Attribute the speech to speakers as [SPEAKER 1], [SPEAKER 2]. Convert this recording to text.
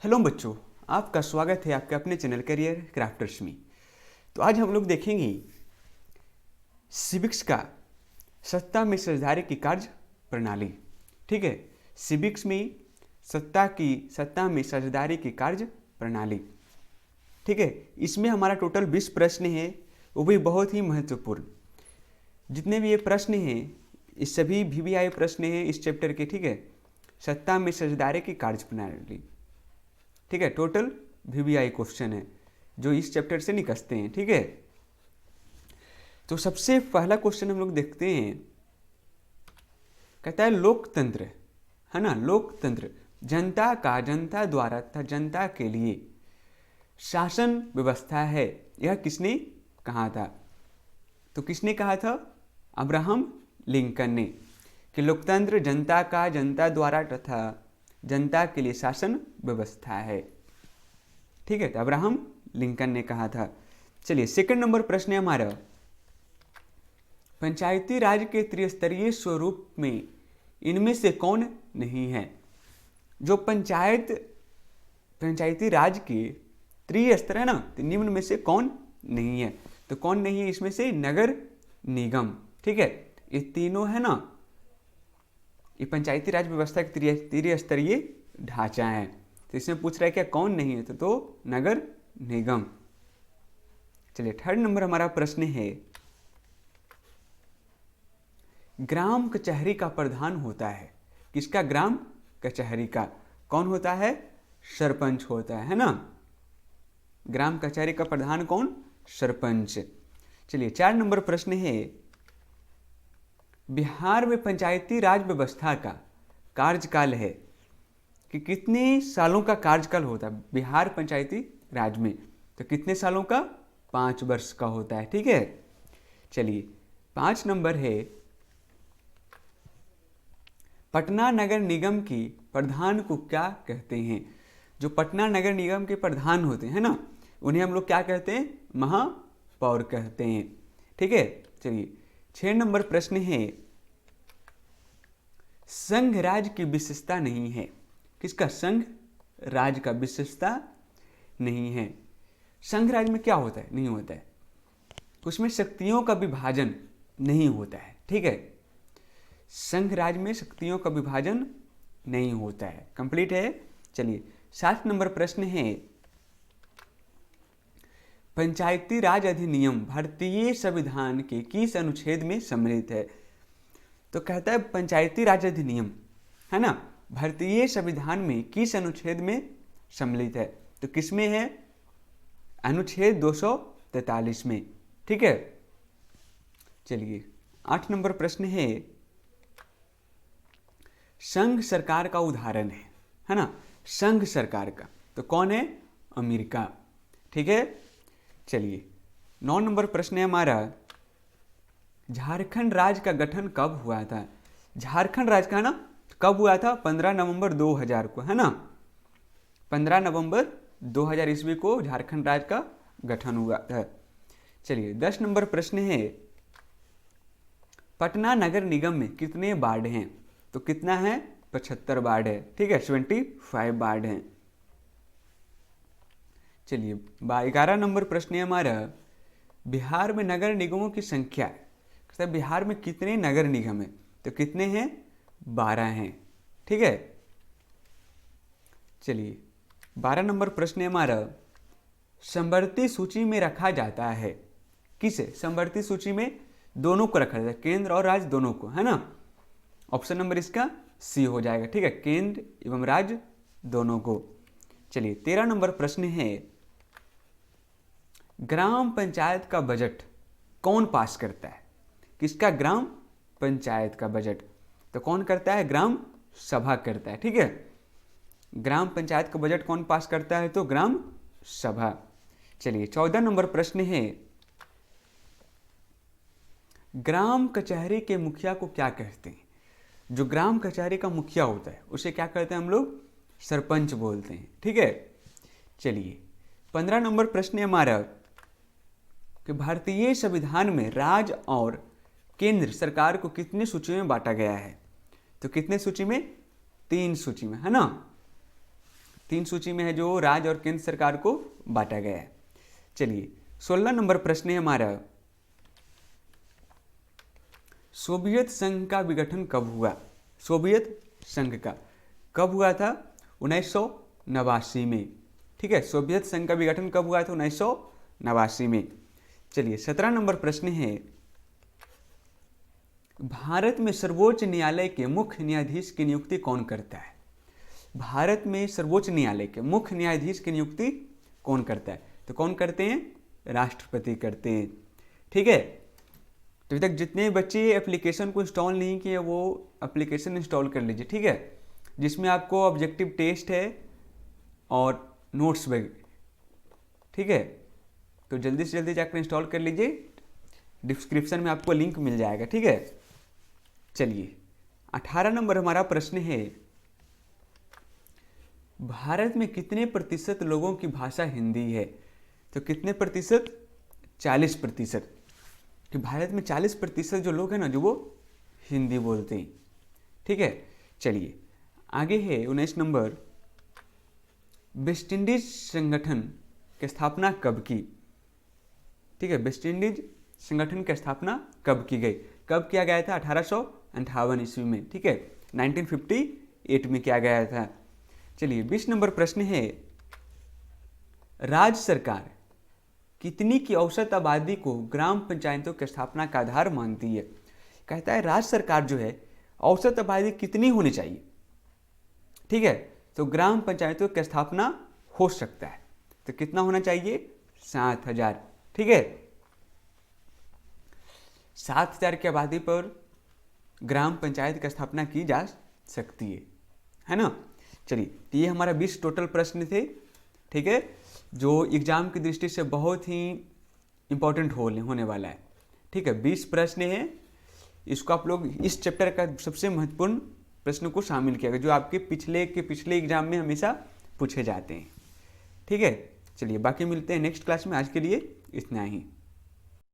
[SPEAKER 1] Hello बच्चों, आपका स्वागत है आपके अपने चैनल करियर क्राफ्टर्स में। तो आज हम लोग देखेंगे सिविक्स का सत्ता में साझेदारी की कार्य प्रणाली। ठीक है, सिविक्स में सत्ता में साझेदारी की कार्य प्रणाली। ठीक है, इसमें हमारा टोटल 20 प्रश्न है, वो भी बहुत ही महत्वपूर्ण। जितने भी ये प्रश्न हैं ये सभी VVI प्रश्न हैं इस चैप्टर के। ठीक है, सत्ता में साझेदारी की कार्य प्रणाली। ठीक है, टोटल VVI क्वेश्चन है जो इस चैप्टर से निकलते हैं। ठीक है, तो सबसे पहला क्वेश्चन हम लोग देखते हैं, कहता है लोकतंत्र, है ना। लोकतंत्र जनता का जनता द्वारा तथा जनता के लिए शासन व्यवस्था है, यह किसने कहा था? तो किसने कहा था? अब्राहम लिंकन ने, कि लोकतंत्र जनता का जनता द्वारा तथा जनता के लिए शासन व्यवस्था है। ठीक है, तो अब्राहम लिंकन ने कहा था। चलिए, सेकंड नंबर प्रश्न है हमारा, पंचायती राज के त्रिस्तरीय स्वरूप में इनमें से कौन नहीं है? जो पंचायती राज के त्रिस्तर है ना, तो निम्न में से कौन नहीं है? तो कौन नहीं है इसमें से? नगर निगम। ठीक है, ये तीनों है ना, ये पंचायती राज व्यवस्था के त्रिस्तरीय ढांचा है। तो इसमें पूछ रहा है क्या कौन नहीं है? तो नगर निगम। चलिए, थर्ड नंबर हमारा प्रश्न है, ग्राम कचहरी का प्रधान होता है किसका? ग्राम कचहरी का कौन होता है? सरपंच होता है ना। ग्राम कचहरी का प्रधान कौन? सरपंच। चलिए, 4 नंबर प्रश्न है, बिहार में पंचायती राज व्यवस्था का कार्यकाल है कि कितने सालों का कार्यकाल होता है बिहार पंचायती राज में? तो कितने सालों का? 5 वर्ष का होता है। ठीक है, चलिए 5 नंबर है, पटना नगर निगम की प्रधान को क्या कहते हैं? जो पटना नगर निगम के प्रधान होते हैं ना, उन्हें हम लोग क्या कहते हैं? महापौर कहते हैं। ठीक है, चलिए 6 नंबर प्रश्न है, संघ राज की विशेषता नहीं है किसका? संघ राज का विशेषता नहीं है। संघ राज में क्या होता है? नहीं होता है, उसमें शक्तियों का विभाजन नहीं होता है। ठीक है, संघ राज में शक्तियों का विभाजन नहीं होता है। कंप्लीट है। चलिए, 7 नंबर प्रश्न है, पंचायती राज अधिनियम भारतीय संविधान के किस अनुच्छेद में सम्मिलित है? तो कहता है पंचायती राज अधिनियम, है ना, भारतीय संविधान में किस अनुच्छेद में सम्मिलित है? तो किस में है? अनुच्छेद 243 में। ठीक है, चलिए 8 नंबर प्रश्न है, संघ सरकार का उदाहरण है ना, संघ सरकार का तो कौन है? अमेरिका। ठीक है, चलिए 9 नंबर प्रश्न है हमारा, झारखंड राज्य का गठन कब हुआ था? झारखंड राज्य का ना कब हुआ था? 15 नवंबर 2000 को, है ना। 15 नवंबर 2000 ईस्वी को झारखंड राज्य का गठन हुआ था। चलिए 10 नंबर प्रश्न है, पटना नगर निगम में कितने वार्ड हैं? तो कितना है? 75 वार्ड है। ठीक है, 75 वार्ड हैं। चलिए 11 नंबर प्रश्न है हमारा, बिहार में नगर निगमों की संख्या, बिहार में कितने नगर निगम है? तो कितने हैं? 12 हैं। ठीक है, चलिए 12 नंबर प्रश्न है हमारा, समवर्ती सूची में रखा जाता है किसे? समवर्ती सूची में दोनों को रखा जाता है, केंद्र और राज्य दोनों को, है ना। ऑप्शन नंबर इसका सी हो जाएगा। ठीक है, केंद्र एवं राज्य दोनों को। चलिए 13 नंबर प्रश्न है, ग्राम पंचायत का बजट कौन पास करता है? किसका? ग्राम पंचायत का बजट तो कौन करता है? ग्राम सभा करता है। ठीक है, ग्राम पंचायत का बजट कौन पास करता है? तो ग्राम सभा। चलिए 14 नंबर प्रश्न है, ग्राम कचहरी के मुखिया को क्या कहते हैं? जो ग्राम कचहरी का मुखिया होता है उसे क्या कहते हैं हम लोग? सरपंच बोलते हैं। ठीक है, चलिए 15 नंबर प्रश्न है हमारा, कि भारतीय संविधान में राज्य और केंद्र सरकार को कितनी सूची में बांटा गया है? तो कितने सूची में? 3 सूची में, है ना। 3 सूची में है जो राज्य और केंद्र सरकार को बांटा गया है। चलिए 16 नंबर प्रश्न है हमारा, सोवियत संघ का विघटन कब हुआ? सोवियत संघ का कब हुआ था? 1989 में। ठीक है, सोवियत संघ का विघटन कब हुआ था? 1989 में। चलिए 17 नंबर प्रश्न है, भारत में सर्वोच्च न्यायालय के मुख्य न्यायाधीश की नियुक्ति कौन करता है? भारत में सर्वोच्च न्यायालय के मुख्य न्यायाधीश की नियुक्ति कौन करता है? तो कौन करते हैं? राष्ट्रपति करते हैं। ठीक है, तो अभी तक जितने बच्चे एप्लीकेशन को इंस्टॉल नहीं किए वो एप्लीकेशन इंस्टॉल कर लीजिए। ठीक है, जिसमें आपको ऑब्जेक्टिव टेस्ट है और नोट्स वगैरह। ठीक है, तो जल्दी से जल्दी जाकर इंस्टॉल कर लीजिए, डिस्क्रिप्शन में आपको लिंक मिल जाएगा। ठीक है, चलिए 18 नंबर हमारा प्रश्न है, भारत में कितने प्रतिशत लोगों की भाषा हिंदी है? तो कितने प्रतिशत? 40%। कि भारत में 40% जो लोग हैं ना, जो वो हिंदी बोलते हैं। ठीक है, चलिए आगे है 19 नंबर, वेस्ट इंडीज संगठन की स्थापना कब की? ठीक है, वेस्ट इंडीज संगठन की स्थापना कब की गई? कब किया गया था? 1858 ईस्वी में। ठीक है, 1958 में किया गया था। चलिए 20 नंबर प्रश्न है, राज्य सरकार कितनी की औसत आबादी को ग्राम पंचायतों की स्थापना का आधार मानती है? कहता है राज्य सरकार जो है औसत आबादी कितनी होनी चाहिए? ठीक है, तो ग्राम पंचायतों की स्थापना हो सकता है, तो कितना होना चाहिए? 7000। ठीक है, 7000 की आबादी पर ग्राम पंचायत की स्थापना की जा सकती है ना। चलिए, तो ये हमारा 20 टोटल प्रश्न थे। ठीक है, जो एग्जाम की दृष्टि से बहुत ही इंपॉर्टेंट होने वाला है। ठीक है, 20 प्रश्न है, इसको आप लोग इस चैप्टर का सबसे महत्वपूर्ण प्रश्न को शामिल किया, जो आपके पिछले एग्जाम में हमेशा पूछे जाते हैं। ठीक है, चलिए बाकी मिलते हैं नेक्स्ट क्लास में। आज के लिए इतना ही।